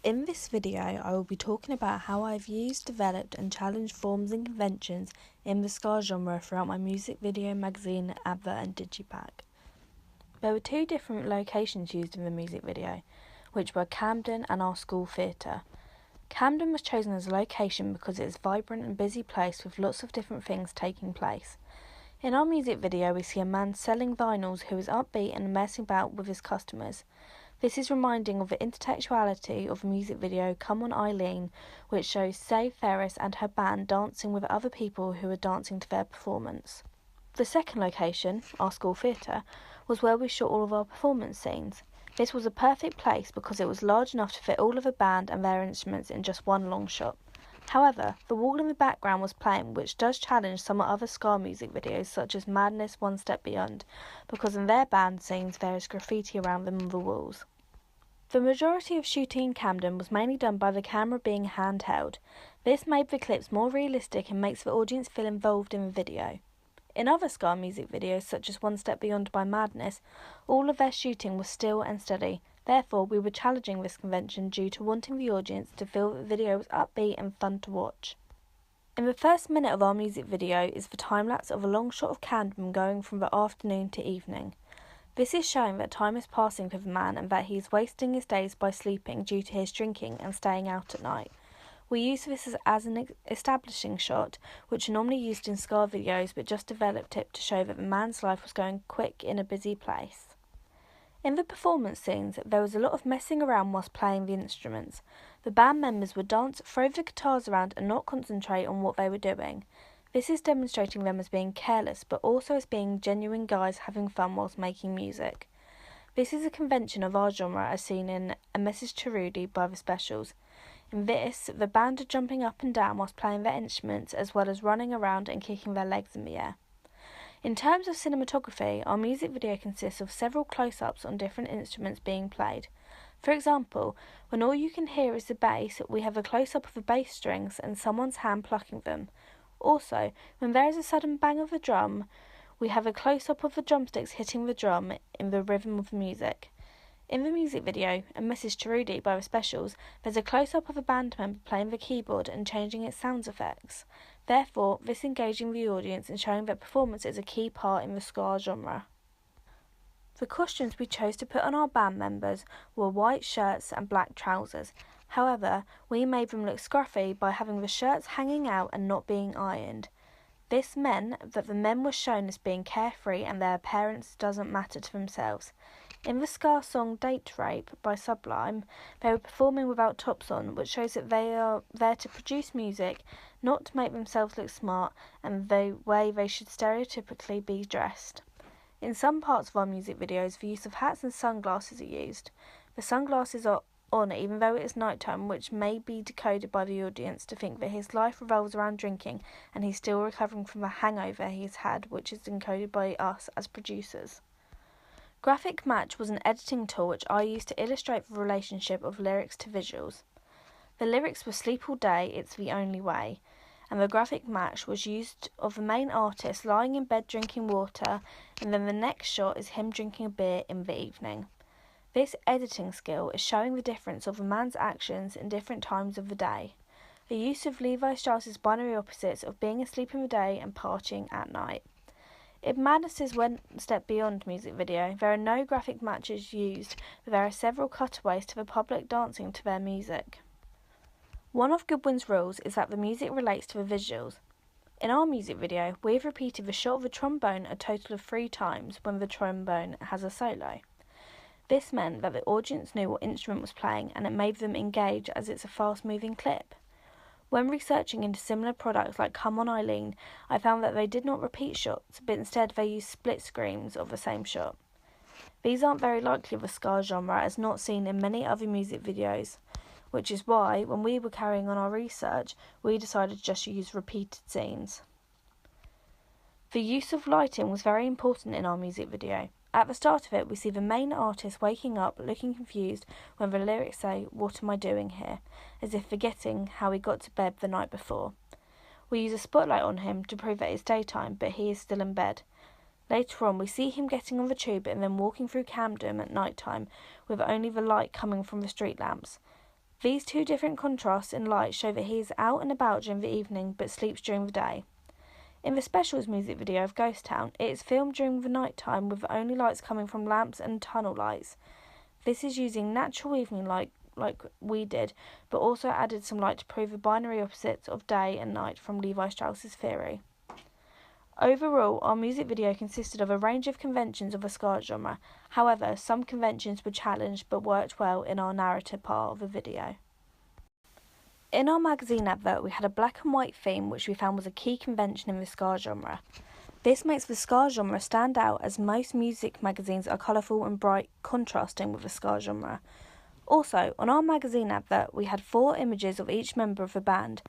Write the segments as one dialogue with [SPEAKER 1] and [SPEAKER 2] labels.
[SPEAKER 1] In this video, I will be talking about how I've used, developed and challenged forms and conventions in the ska genre throughout my music video, magazine, advert and digipack. There were two different locations used in the music video, which were Camden and our school theatre. Camden was chosen as a location because it is a vibrant and busy place with lots of different things taking place. In our music video, we see a man selling vinyls who is upbeat and messing about with his customers. This is reminding of the intertextuality of the music video Come On Eileen, which shows Save Ferris and her band dancing with other people who are dancing to their performance. The second location, our school theatre, was where we shot all of our performance scenes. This was a perfect place because it was large enough to fit all of the band and their instruments in just one long shot. However, the wall in the background was playing, which does challenge some other ska music videos such as Madness One Step Beyond, because in their band scenes there is graffiti around them on the walls. The majority of shooting in Camden was mainly done by the camera being handheld. This made the clips more realistic and makes the audience feel involved in the video. In other ska music videos such as One Step Beyond by Madness, all of their shooting was still and steady. Therefore, we were challenging this convention due to wanting the audience to feel that the video was upbeat and fun to watch. In the first minute of our music video is the time-lapse of a long shot of Camden going from the afternoon to evening. This is showing that time is passing for the man and that he is wasting his days by sleeping due to his drinking and staying out at night. We use this as an establishing shot, which are normally used in ska videos, but just developed it to show that the man's life was going quick in a busy place. In the performance scenes, there was a lot of messing around whilst playing the instruments. The band members would dance, throw the guitars around and not concentrate on what they were doing. This is demonstrating them as being careless, but also as being genuine guys having fun whilst making music. This is a convention of our genre as seen in A Message to Rudy by The Specials. In this, the band are jumping up and down whilst playing their instruments as well as running around and kicking their legs in the air. In terms of cinematography, our music video consists of several close-ups on different instruments being played. For example, when all you can hear is the bass, we have a close-up of the bass strings and someone's hand plucking them. Also, when there is a sudden bang of a drum, we have a close-up of the drumsticks hitting the drum in the rhythm of the music. In the music video, A Message to Rudy by The Specials, there's a close-up of a band member playing the keyboard and changing its sound effects. Therefore, this engaging the audience and showing that performance is a key part in the ska genre. The costumes we chose to put on our band members were white shirts and black trousers. However, we made them look scruffy by having the shirts hanging out and not being ironed. This meant that the men were shown as being carefree and their appearance doesn't matter to themselves. In the ska song Date Rape by Sublime, they were performing without tops on, which shows that they are there to produce music, not to make themselves look smart and the way they should stereotypically be dressed. In some parts of our music videos, the use of hats and sunglasses are used. The sunglasses are on even though it is nighttime, which may be decoded by the audience to think that his life revolves around drinking and he's still recovering from the hangover he's had, which is encoded by us as producers. Graphic Match was an editing tool which I used to illustrate the relationship of lyrics to visuals. The lyrics were Sleep All Day, It's the Only Way, and the graphic match was used of the main artist lying in bed drinking water, and then the next shot is him drinking a beer in the evening. This editing skill is showing the difference of a man's actions in different times of the day. The use of Levi Strauss's binary opposites of being asleep in the day and partying at night. In Madness's One Step Beyond music video, there are no graphic matches used, but there are several cutaways to the public dancing to their music. One of Goodwin's rules is that the music relates to the visuals. In our music video, we have repeated the shot of the trombone a total of 3 times when the trombone has a solo. This meant that the audience knew what instrument was playing and it made them engage as it's a fast-moving clip. When researching into similar products like Come On Eileen, I found that they did not repeat shots, but instead they used split screens of the same shot. These aren't very likely of the ska genre as not seen in many other music videos, which is why, when we were carrying on our research, we decided to just use repeated scenes. The use of lighting was very important in our music video. At the start of it, we see the main artist waking up, looking confused when the lyrics say, "What am I doing here?" as if forgetting how he got to bed the night before. We use a spotlight on him to prove that it's daytime, but he is still in bed. Later on, we see him getting on the tube and then walking through Camden at night time with only the light coming from the street lamps. These two different contrasts in light show that he is out and about during the evening but sleeps during the day. In the Specials music video of Ghost Town, it is filmed during the night time with only lights coming from lamps and tunnel lights. This is using natural evening light like we did, but also added some light to prove the binary opposites of day and night from Levi Strauss's theory. Overall, our music video consisted of a range of conventions of the ska genre. However, some conventions were challenged but worked well in our narrative part of the video. In our magazine advert, we had a black and white theme which we found was a key convention in the ska genre. This makes the ska genre stand out as most music magazines are colourful and bright, contrasting with the ska genre. Also, on our magazine advert, we had 4 images of each member of the band.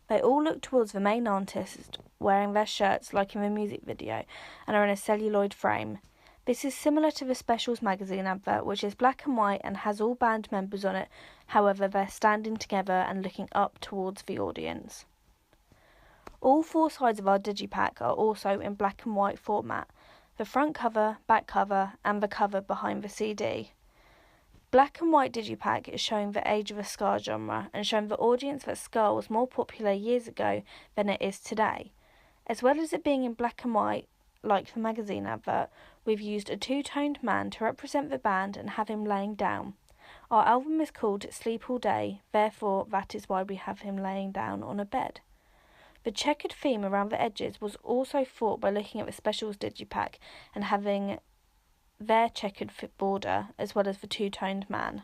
[SPEAKER 1] They all look towards the main artist, wearing their shirts like in the music video, and are in a celluloid frame. This is similar to the Specials magazine advert, which is black and white and has all band members on it, however they're standing together and looking up towards the audience. All 4 sides of our digipack are also in black and white format, the front cover, back cover and the cover behind the CD. Black and white digipack is showing the age of the ska genre and showing the audience that ska was more popular years ago than it is today. As well as it being in black and white, like the magazine advert, we've used a 2-toned man to represent the band and have him laying down. Our album is called Sleep All Day, therefore that is why we have him laying down on a bed. The checkered theme around the edges was also thought by looking at the Specials digipack and having their checkered border as well as the 2-toned man.